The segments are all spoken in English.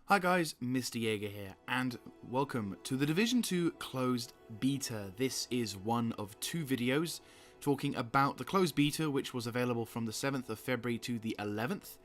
Hi guys, Mr. Jaeger here, and welcome to the Division 2 closed beta. This is one of two videos talking about the closed beta, which was available from the 7th of February to the 11th.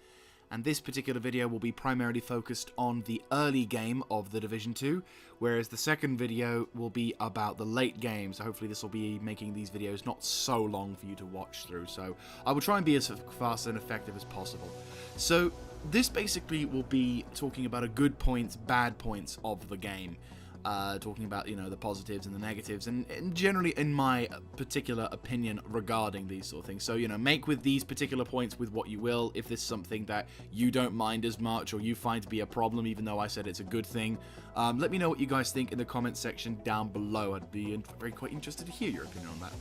And this particular video will be primarily focused on the early game of the Division 2, whereas the second video will be about the late game. So hopefully this will be making these videos not so long for you to watch through. So I will try and be as fast and effective as possible. So this basically will be talking about a good points, bad points of the game. Talking about, the positives and the negatives, and generally in my particular opinion regarding these sort of things. So, make with these particular points with what you will. If this is something that you don't mind as much or you find to be a problem, even though I said it's a good thing, let me know what you guys think in the comment section down below. I'd be quite interested to hear your opinion on that.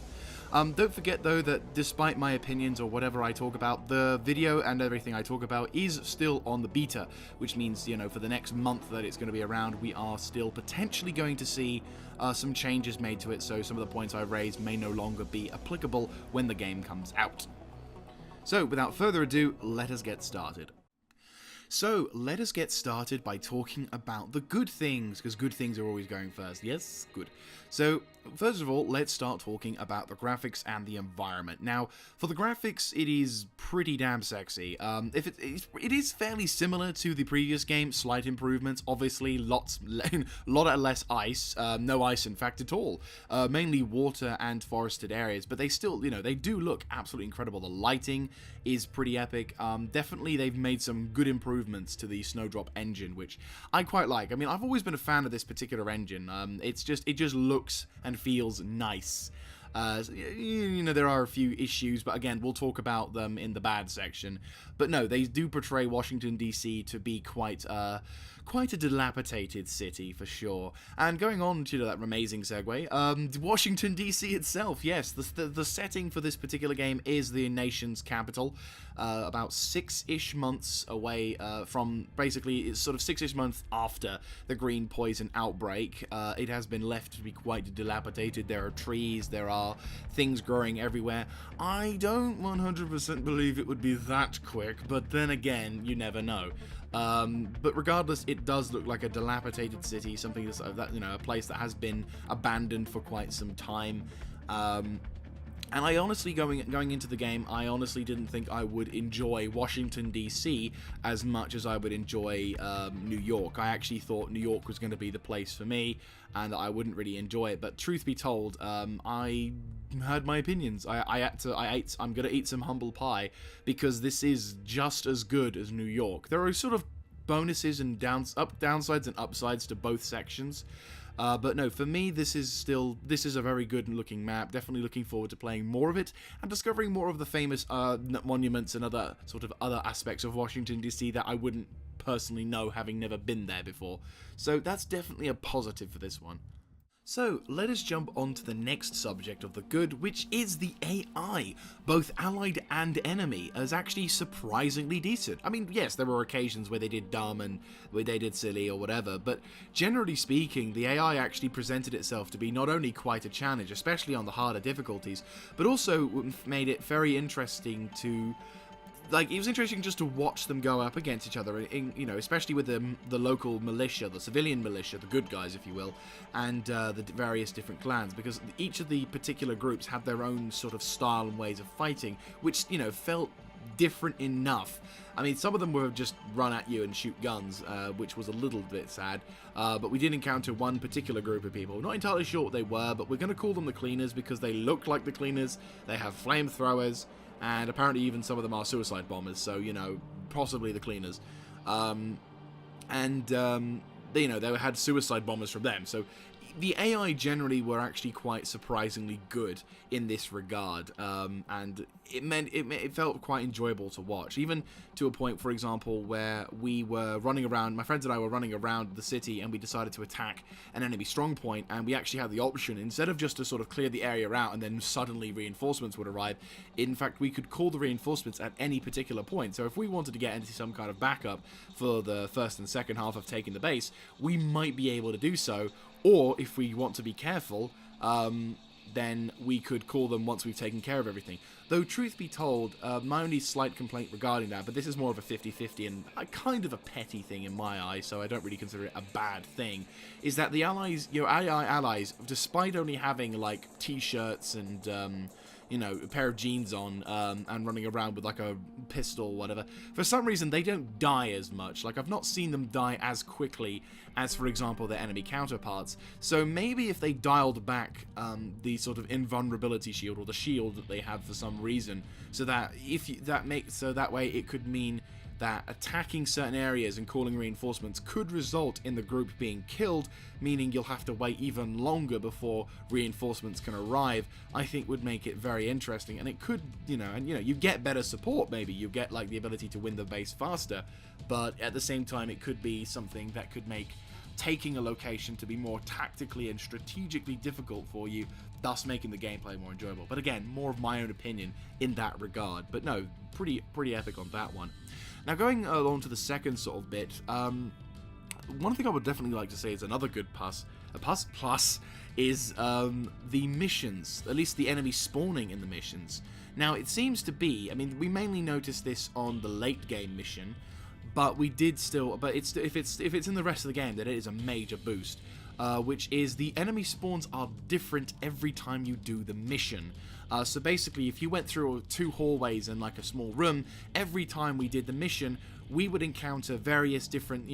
Don't forget though that despite my opinions or whatever I talk about, the video and everything I talk about is still on the beta, which means, for the next month that it's going to be around, we are still potentially going to see some changes made to it, so some of the points I raised may no longer be applicable when the game comes out. So, without further ado, let us get started. So, let us get started by talking about the good things, because good things are always going first. Yes? Good. So, first of all, let's start talking about the graphics and the environment. Now, for the graphics, it is pretty damn sexy. It is fairly similar to the previous game, slight improvements, obviously, lot less ice, no ice in fact at all, mainly water and forested areas, but they still, they do look absolutely incredible. The lighting is pretty epic. Definitely they've made some good improvements to the Snowdrop engine, which I quite like. I mean, I've always been a fan of this particular engine. It just looks and feels nice. There are a few issues, but again, we'll talk about them in the bad section. But no, they do portray Washington, D.C. to be quite a dilapidated city, for sure. And going on to that amazing segue, Washington, D.C. itself, yes, the setting for this particular game is the nation's capital, about 6-ish months away from, basically, it's sort of 6-ish months after the green poison outbreak. It has been left to be quite dilapidated. There are trees, there are things growing everywhere. I don't 100% believe it would be that quick, but then again, you never know. But regardless, it does look like a dilapidated city, something that's, a place that has been abandoned for quite some time. And I honestly, going into the game, I honestly didn't think I would enjoy Washington, D.C. as much as I would enjoy New York. I actually thought New York was going to be the place for me, and I wouldn't really enjoy it. But truth be told, I had my opinions. I'm going to eat some humble pie, because this is just as good as New York. There are sort of bonuses and downsides and upsides to both sections. But no, for me, this is a very good looking map. Definitely looking forward to playing more of it and discovering more of the famous monuments and other aspects of Washington, D.C. that I wouldn't personally know, having never been there before. So that's definitely a positive for this one. So, let us jump on to the next subject of the good, which is the AI. Both allied and enemy is actually surprisingly decent. I mean, yes, there were occasions where they did dumb and where they did silly or whatever, but generally speaking, the AI actually presented itself to be not only quite a challenge, especially on the harder difficulties, but also made it very interesting to... it was interesting just to watch them go up against each other, especially with the local militia, the civilian militia, the good guys, if you will, and the various different clans, because each of the particular groups had their own sort of style and ways of fighting, which, felt different enough. I mean, some of them were just run at you and shoot guns, which was a little bit sad, but we did encounter one particular group of people. Not entirely sure what they were, but we're going to call them the Cleaners because they look like the Cleaners. They have flamethrowers, and apparently even some of them are suicide bombers, so, possibly the Cleaners. They had suicide bombers from them, so the AI generally were actually quite surprisingly good in this regard, and it felt quite enjoyable to watch, even to a point, for example, where we were running around, my friends and I were running around the city, and we decided to attack an enemy strong point, and we actually had the option, instead of just to sort of clear the area out and then suddenly reinforcements would arrive, in fact we could call the reinforcements at any particular point. So if we wanted to get into some kind of backup for the first and second half of taking the base, we might be able to do so. Or, if we want to be careful, then we could call them once we've taken care of everything. Though, truth be told, my only slight complaint regarding that, but this is more of a 50-50 and kind of a petty thing in my eyes, so I don't really consider it a bad thing, is that the allies, your AI allies, despite only having, like, t-shirts and, you know, a pair of jeans on, and running around with, like, a pistol or whatever, for some reason, they don't die as much. Like, I've not seen them die as quickly as, for example, their enemy counterparts. So maybe if they dialed back the sort of invulnerability shield, or the shield that they have for some reason, so that that way it could mean that attacking certain areas and calling reinforcements could result in the group being killed, meaning you'll have to wait even longer before reinforcements can arrive, I think would make it very interesting. And it could, you get better support, maybe. You get, like, the ability to win the base faster, but at the same time, it could be something that could make taking a location to be more tactically and strategically difficult for you, thus making the gameplay more enjoyable. But again, more of my own opinion in that regard. But no, pretty epic on that one. Now, going along to the second sort of bit, one thing I would definitely like to say is another good plus is the missions, at least the enemy spawning in the missions. Now, it seems to be, I mean, we mainly noticed this on the late game mission, but we did still, but if it's in the rest of the game, then it is a major boost, which is the enemy spawns are different every time you do the mission. So basically, if you went through 2 hallways and, like, a small room, every time we did the mission, we would encounter various different,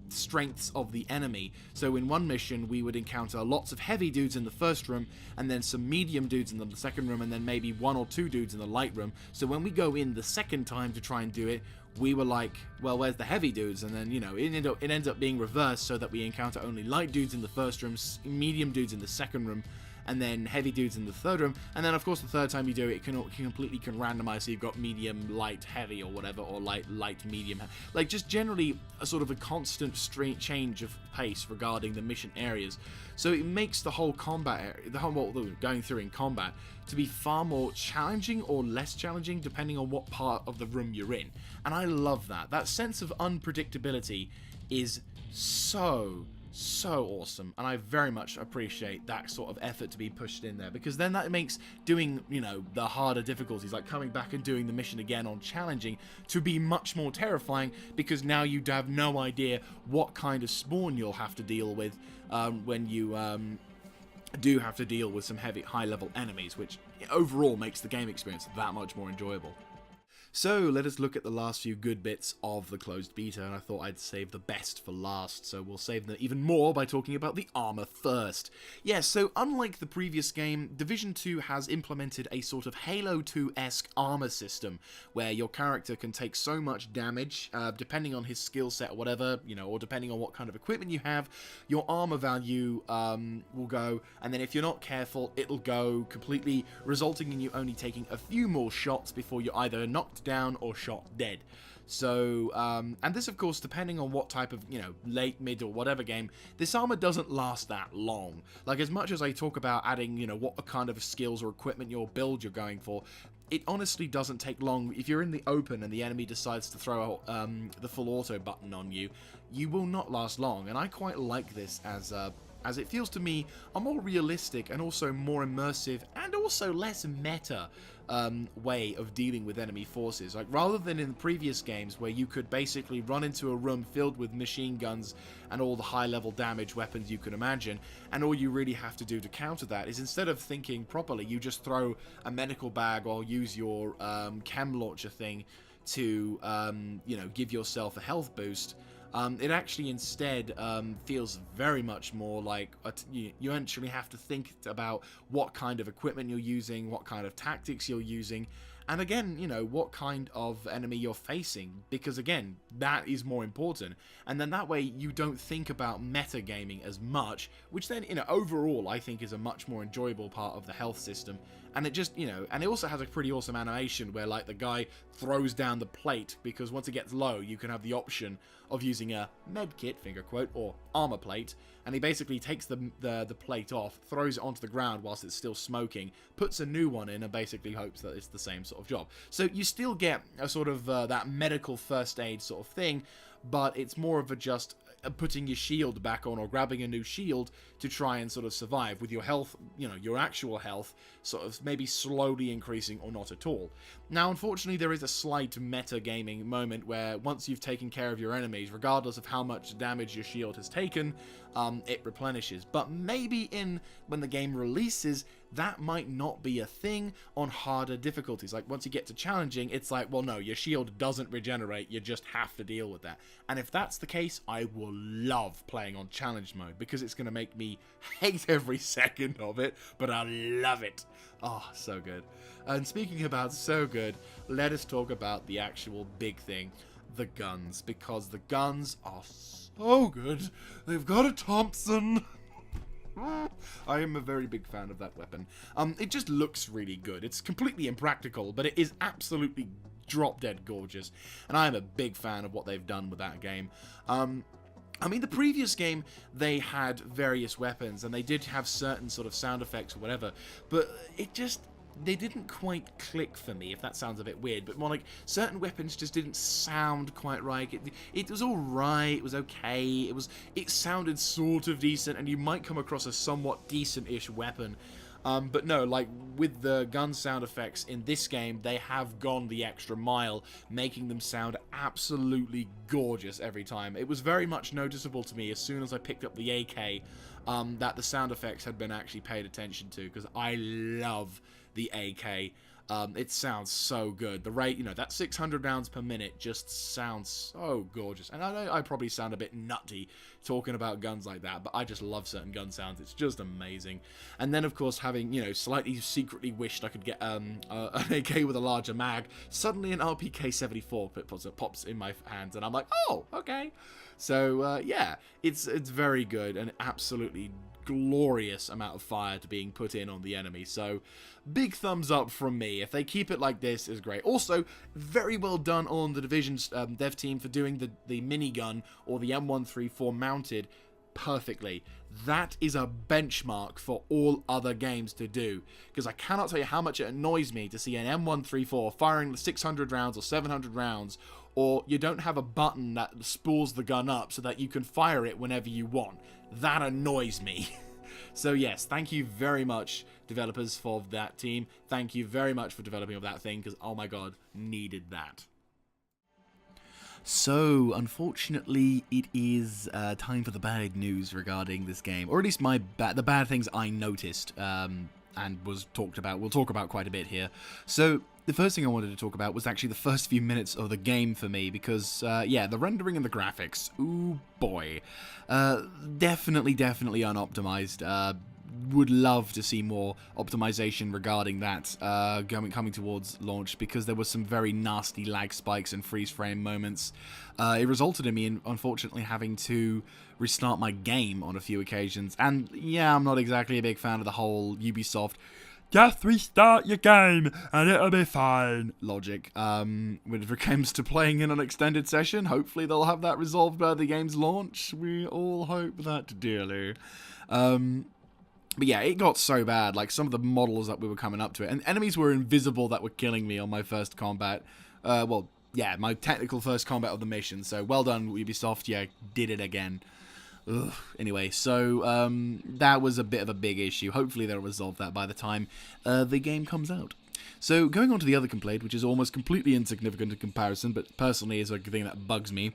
strengths of the enemy. So in one mission, we would encounter lots of heavy dudes in the first room, and then some medium dudes in the second room, and then maybe 1 or 2 dudes in the light room. So when we go in the second time to try and do it, we were like, well, where's the heavy dudes? And then, it ends up being reversed, so that we encounter only light dudes in the first room, medium dudes in the second room, and then heavy dudes in the third room. And then, of course, the third time you do it, it can completely randomize, so you've got medium, light, heavy, or whatever, or light, medium. Like, just generally a sort of a constant change of pace regarding the mission areas. So it makes the whole combat area, the whole going through in combat, to be far more challenging or less challenging depending on what part of the room you're in. And I love that. That sense of unpredictability is so awesome, and I very much appreciate that sort of effort to be pushed in there, because then that makes doing, the harder difficulties, like coming back and doing the mission again on challenging, to be much more terrifying, because now you have no idea what kind of spawn you'll have to deal with when you do have to deal with some high-level enemies, which overall makes the game experience that much more enjoyable. So let us look at the last few good bits of the closed beta, and I thought I'd save the best for last, so we'll save them even more by talking about the armor first. Yes, so unlike the previous game, Division 2 has implemented a sort of Halo 2-esque armor system, where your character can take so much damage, depending on his skill set or whatever, or depending on what kind of equipment you have, your armor value will go, and then if you're not careful, it'll go completely, resulting in you only taking a few more shots before you're either knocked down or shot dead. So, and this, of course, depending on what type of, late, mid, or whatever game, this armor doesn't last that long. Like, as much as I talk about adding, what kind of skills or equipment or build you're going for, it honestly doesn't take long. If you're in the open and the enemy decides to throw the full auto button on you, you will not last long. And I quite like this as it feels to me a more realistic and also more immersive and also less meta way of dealing with enemy forces. Like, rather than in previous games where you could basically run into a room filled with machine guns and all the high-level damage weapons you could imagine, and all you really have to do to counter that is, instead of thinking properly, you just throw a medical bag or use your chem launcher thing to, give yourself a health boost. It actually instead feels very much more like you actually have to think about what kind of equipment you're using, what kind of tactics you're using, and again, what kind of enemy you're facing, because again, that is more important. And then that way you don't think about metagaming as much, which then, overall I think is a much more enjoyable part of the health system. And it just, and it also has a pretty awesome animation where, like, the guy throws down the plate, because once it gets low, you can have the option of using a med kit, finger quote, or armor plate, and he basically takes the plate off, throws it onto the ground whilst it's still smoking, puts a new one in, and basically hopes that it's the same sort of job. So you still get a sort of that medical first aid sort of thing, but it's more of a just putting your shield back on or grabbing a new shield to try and sort of survive with your health, you know, your actual health sort of maybe slowly increasing or not at all. Now, unfortunately, there is a slight metagaming moment where once you've taken care of your enemies, regardless of how much damage your shield has taken, it replenishes. But maybe when the game releases, that might not be a thing on harder difficulties. Like, once you get to challenging, it's like, well, no, your shield doesn't regenerate, you just have to deal with that. And if that's the case, I will love playing on challenge mode, because it's going to make me hate every second of it, but I love it. Oh, so good. And speaking about so good, let us talk about the actual big thing, the guns, because the guns are so good. They've got a Thompson. I am a very big fan of that weapon. It just looks really good. It's completely impractical, but it is absolutely drop-dead gorgeous. And I am a big fan of what they've done with that game. I mean, the previous game, they had various weapons, and they did have certain sort of sound effects or whatever, but they didn't quite click for me, if that sounds a bit weird, but more like certain weapons just didn't sound quite right. It was alright, it was okay, it sounded sort of decent, and you might come across a somewhat decent-ish weapon. But no, like, with the gun sound effects in this game, they have gone the extra mile, making them sound absolutely gorgeous every time. It was very much noticeable to me as soon as I picked up the AK, that the sound effects had been actually paid attention to, because I love the AK. It sounds so good. The rate, you know, that 600 rounds per minute just sounds so gorgeous. And I know I probably sound a bit nutty talking about guns like that, but I just love certain gun sounds. It's just amazing. And then, of course, having, you know, slightly secretly wished I could get an AK with a larger mag, suddenly an RPK-74 pops in my hands, and I'm like, oh, okay. So, yeah, it's very good and absolutely glorious amount of fire to being put in on the enemy. So big thumbs up from me. If they keep it like this, is great. Also, very well done on the Division's dev team for doing the minigun or the M134 mounted perfectly. That is a benchmark for all other games to do, because I cannot tell you how much it annoys me to see an M134 firing 600 rounds or 700 rounds, or you don't have a button that spools the gun up so that you can fire it whenever you want. That annoys me. So yes, thank you very much, developers, for that team. Thank you very much for developing of that thing, because, oh my god, needed that. So, unfortunately, it is time for the bad news regarding this game, or at least the bad things I noticed and was talked about. We'll talk about quite a bit here. So, the first thing I wanted to talk about was actually the first few minutes of the game for me, because, yeah, the rendering and the graphics, ooh boy, definitely unoptimized. Would love to see more optimization regarding that coming towards launch, because there was some very nasty lag spikes and freeze frame moments. It resulted in me, unfortunately, having to restart my game on a few occasions. And yeah, I'm not exactly a big fan of the whole Ubisoft just restart your game and it'll be fine logic. When it comes to playing in an extended session, hopefully they'll have that resolved by the game's launch. We all hope that dearly. But yeah, it got so bad, like some of the models that we were coming up to it, and enemies were invisible that were killing me on my first combat. Well, yeah, my technical first combat of the mission, so well done, Ubisoft, yeah, did it again. Ugh. Anyway, so that was a bit of a big issue. Hopefully they'll resolve that by the time the game comes out. So going on to the other complaint, which is almost completely insignificant in comparison, but personally is a thing that bugs me,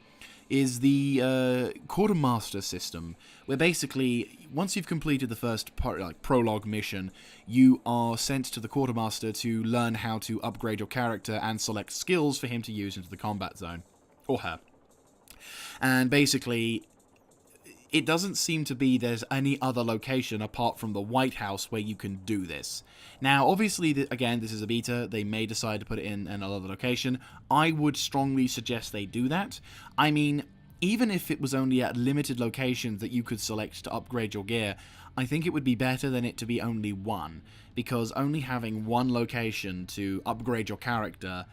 is the quartermaster system, where basically once you've completed the first prologue mission, you are sent to the quartermaster to learn how to upgrade your character and select skills for him to use into the combat zone, or her. And basically, it doesn't seem to be there's any other location apart from the White House where you can do this. Now, obviously, again, this is a beta. They may decide to put it in another location. I would strongly suggest they do that. I mean, even if it was only at limited locations that you could select to upgrade your gear, I think it would be better than it to be only one, because only having one location to upgrade your character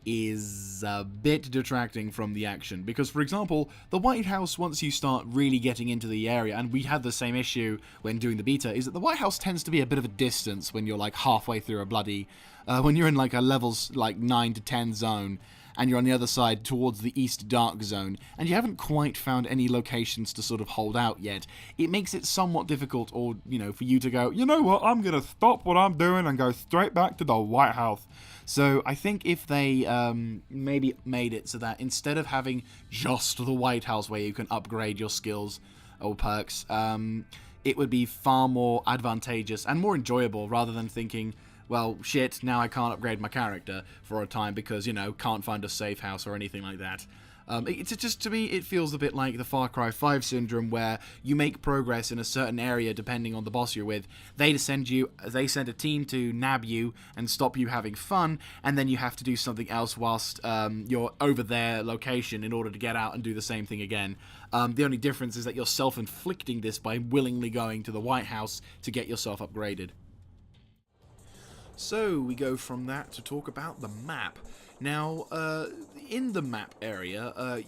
is a bit detracting from the action. Because, for example, the White House, once you start really getting into the area, and we had the same issue when doing the beta, is that the White House tends to be a bit of a distance when you're like halfway through a bloody, when you're in like a levels like 9 to 10 zone, and you're on the other side towards the East Dark Zone, and you haven't quite found any locations to sort of hold out yet, it makes it somewhat difficult, or, for you to go, you know what, I'm going to stop what I'm doing and go straight back to the White House. So I think if they maybe made it so that instead of having just the White House where you can upgrade your skills or perks, it would be far more advantageous and more enjoyable, rather than thinking, well, shit, now I can't upgrade my character for a time because, can't find a safe house or anything like that. It's just, to me, it feels a bit like the Far Cry 5 syndrome, where you make progress in a certain area depending on the boss you're with. They send a team to nab you and stop you having fun, and then you have to do something else whilst you're over their location in order to get out and do the same thing again. The only difference is that you're self-inflicting this by willingly going to the White House to get yourself upgraded. So we go from that to talk about the map. Now, in the map area,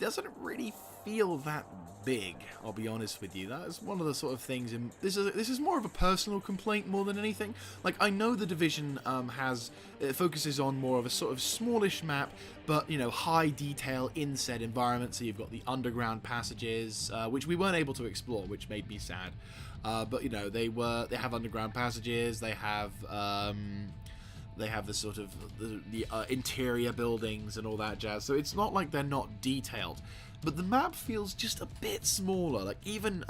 doesn't really feel that big, I'll be honest with you. That is one of the sort of things, this is more of a personal complaint more than anything. Like, I know the Division it focuses on more of a sort of smallish map, but, high detail in said environment. So you've got the underground passages, which we weren't able to explore, which made me sad. But, they have underground passages, they have the sort of the interior buildings and all that jazz. So it's not like they're not detailed, but the map feels just a bit smaller. Like, even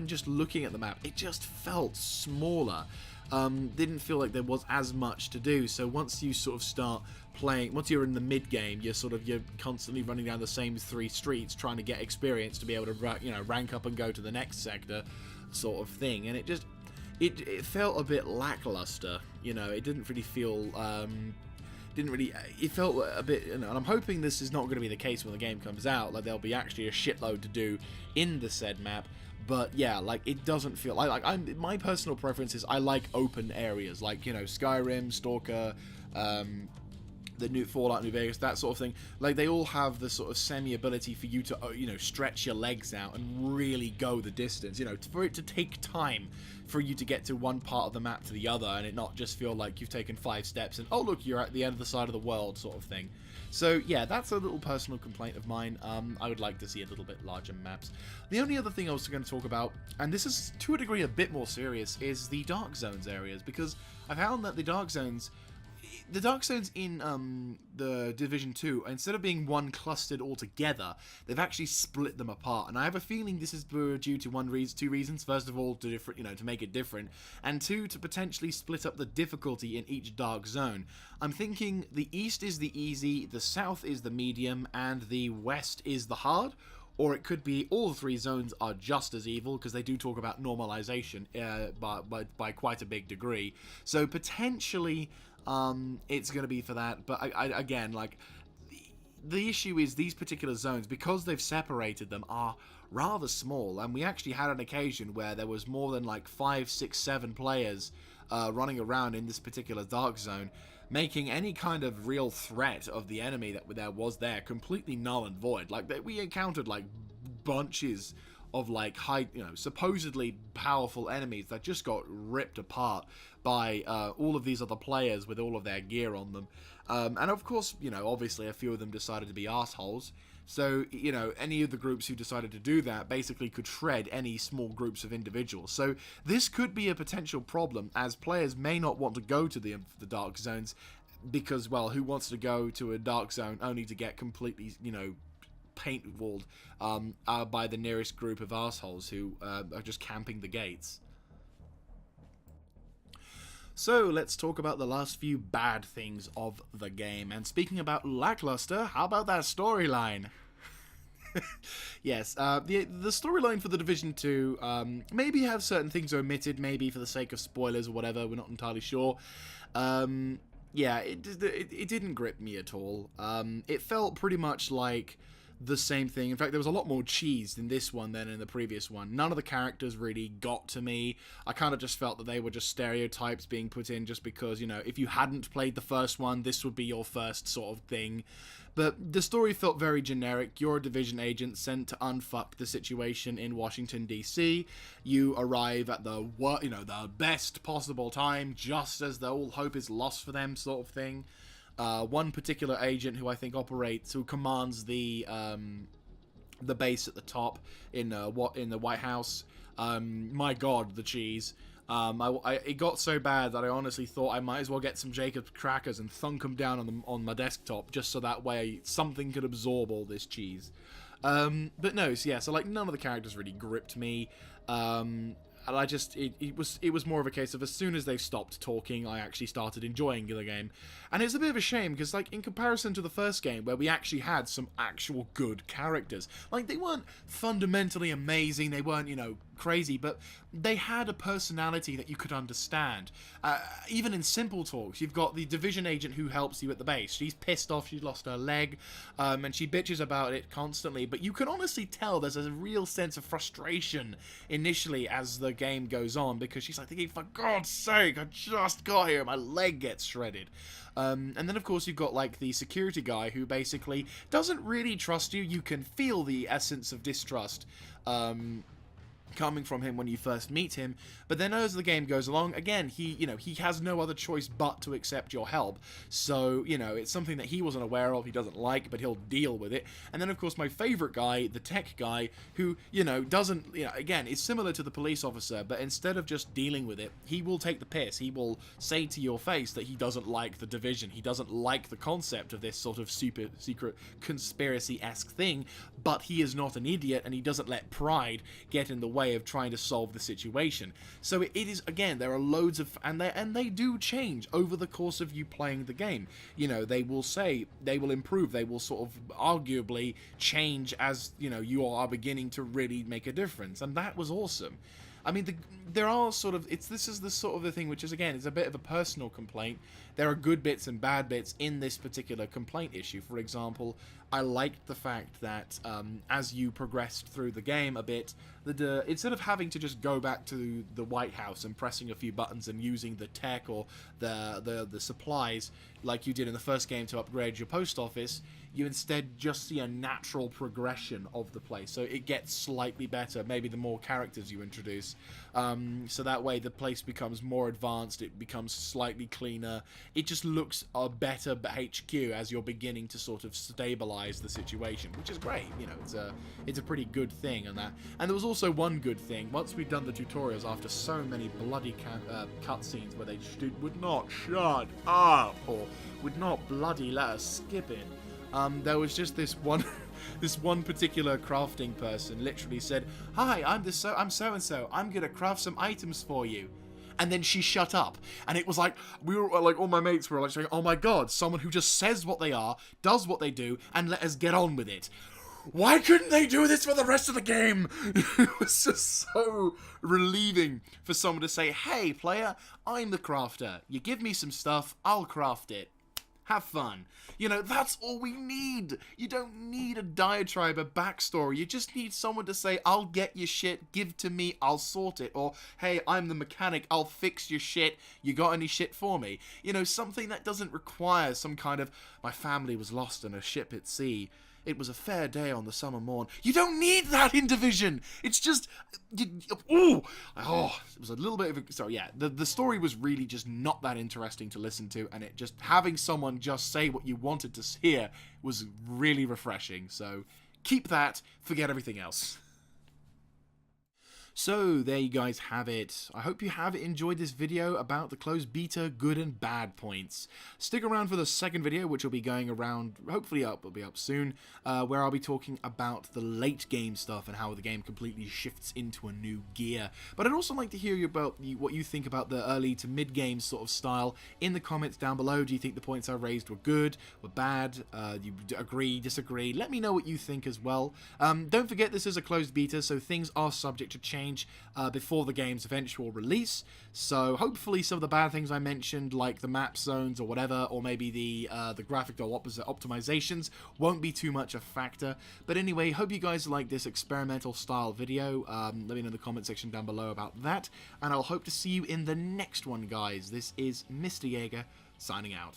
just looking at the map, it just felt smaller. Didn't feel like there was as much to do. So once you sort of start playing, once you're in the mid game, you're constantly running down the same 3 streets trying to get experience to be able to rank up and go to the next sector, sort of thing. And it felt a bit lackluster. It didn't really feel it felt a bit, and I'm hoping this is not going to be the case when the game comes out. Like, there'll be actually a shitload to do in the said map. But yeah, like, it doesn't feel like my personal preference is I like open areas, like, Skyrim, Stalker, the new Fallout New Vegas, that sort of thing. Like, they all have the sort of semi-ability for you to, stretch your legs out and really go the distance, for it to take time for you to get to one part of the map to the other, and it not just feel like you've taken 5 steps and, oh, look, you're at the end of the side of the world, sort of thing. So, yeah, that's a little personal complaint of mine. I would like to see a little bit larger maps. The only other thing I was going to talk about, and this is, to a degree, a bit more serious, is the Dark Zones areas, because I found that the Dark Zones in the Division 2, instead of being one clustered all together, they've actually split them apart. And I have a feeling this is due to two reasons. First of all, to make it different, and 2, to potentially split up the difficulty in each Dark Zone. I'm thinking the East is the easy, the South is the medium, and the West is the hard. Or it could be all 3 zones are just as evil, because they do talk about normalization by quite a big degree. So potentially it's going to be for that. But again, like, the issue is these particular zones, because they've separated them, are rather small. And we actually had an occasion where there was more than like 5, 6, 7 players running around in this particular Dark Zone, making any kind of real threat of the enemy that there was there completely null and void. Like, we encountered like bunches of like supposedly powerful enemies that just got ripped apart by all of these other players with all of their gear on them. And of course, obviously a few of them decided to be assholes. So, any of the groups who decided to do that basically could shred any small groups of individuals. So this could be a potential problem, as players may not want to go to the Dark Zones because, well, who wants to go to a Dark Zone only to get completely, paint-walled by the nearest group of assholes who are just camping the gates. So let's talk about the last few bad things of the game. And speaking about lackluster, how about that storyline? Yes, the storyline for The Division 2 maybe have certain things omitted, maybe for the sake of spoilers or whatever, we're not entirely sure. Yeah, it didn't grip me at all. It felt pretty much like the same thing. In fact, there was a lot more cheese in this one than in the previous one. None of the characters really got to me. I kind of just felt that they were just stereotypes being put in just because, if you hadn't played the first one, this would be your first sort of thing. But the story felt very generic. You're a Division agent sent to unfuck the situation in Washington, D.C. You arrive at the best possible time, just as all hope is lost for them, sort of thing. One particular agent who I think who commands the base at the top in the White House. My God, the cheese. It got so bad that I honestly thought I might as well get some Jacob's crackers and thunk them down on my desktop, just so that way something could absorb all this cheese. But no, so yeah, so like none of the characters really gripped me. And I just, it was more of a case of as soon as they stopped talking, I actually started enjoying the game. And it's a bit of a shame, because, like, in comparison to the first game, where we actually had some actual good characters, like, they weren't fundamentally amazing, they weren't, you know, crazy, but they had a personality that you could understand. Even in simple talks, you've got the division agent who helps you at the base. She's pissed off, she's lost her leg, and she bitches about it constantly, but you can honestly tell there's a real sense of frustration initially as the game goes on, because she's like thinking, for God's sake, I just got here, my leg gets shredded. And then, of course, you've got, like, the security guy who basically doesn't really trust you. You can feel the essence of distrust coming from him when you first meet him, but then as the game goes along, again, he has no other choice but to accept your help. So, you know, it's something that he wasn't aware of, he doesn't like, but he'll deal with it. And then, of course, my favorite guy, the tech guy, who, you know, doesn't, you know, again, is similar to the police officer, but instead of just dealing with it, he will take the piss. He will say to your face that he doesn't like the division, he doesn't like the concept of this sort of super secret conspiracy-esque thing, but he is not an idiot, and he doesn't let pride get in the way of trying to solve the situation. So it is, again, there are loads of, and they do change over the course of you playing the game. You know, they will improve, they will sort of arguably change as, you know, you are beginning to really make a difference, and that was awesome. I mean, there are sort of, this is the sort of the thing which is, again, it's a bit of a personal complaint. There are good bits and bad bits in this particular complaint issue. For example, I liked the fact that as you progressed through the game a bit, that instead of having to just go back to the White House and pressing a few buttons and using the tech or the supplies like you did in the first game to upgrade your post office, you instead just see a natural progression of the place. So it gets slightly better, maybe the more characters you introduce. So that way the place becomes more advanced, it becomes slightly cleaner. It just looks a better HQ as you're beginning to sort of stabilize the situation, which is great. You know, it's a pretty good thing and that. And there was also one good thing. Once we'd done the tutorials after so many bloody cutscenes where they would not shut up or would not bloody let us skip it. There was just this one particular crafting person literally said, "Hi, I'm so-and-so. I'm gonna craft some items for you." And then she shut up. And it was like, we were like, all my mates were like saying, "Oh my God, someone who just says what they are, does what they do, and let us get on with it." Why couldn't they do this for the rest of the game? It was just so relieving for someone to say, "Hey, player, I'm the crafter. You give me some stuff, I'll craft it. Have fun." You know, that's all we need. You don't need a diatribe, a backstory. You just need someone to say, "I'll get your shit, give to me, I'll sort it." Or, "Hey, I'm the mechanic, I'll fix your shit. You got any shit for me?" You know, something that doesn't require some kind of, "My family was lost on a ship at sea. It was a fair day on the summer morn." You don't need that in Division. It's just, it was a little bit of a, so yeah, the story was really just not that interesting to listen to, and it just, having someone just say what you wanted to hear was really refreshing. So keep that, forget everything else. So there you guys have it. I hope you have enjoyed this video about the closed beta good and bad points. Stick around for the second video, which will be going around, hopefully will be up soon, where I'll be talking about the late game stuff and how the game completely shifts into a new gear. But I'd also like to hear about what you think about the early to mid game sort of style in the comments down below. Do you think the points I raised were good, were bad? You agree, disagree? Let me know what you think as well. Don't forget, this is a closed beta, so things are subject to change before the game's eventual release. So hopefully some of the bad things I mentioned, like the map zones or whatever, or maybe the graphical optimizations, won't be too much a factor. But anyway, hope you guys like this experimental style video. Let me know in the comment section down below about that, and I'll hope to see you in the next one, guys. This is Mr. Jaeger signing out.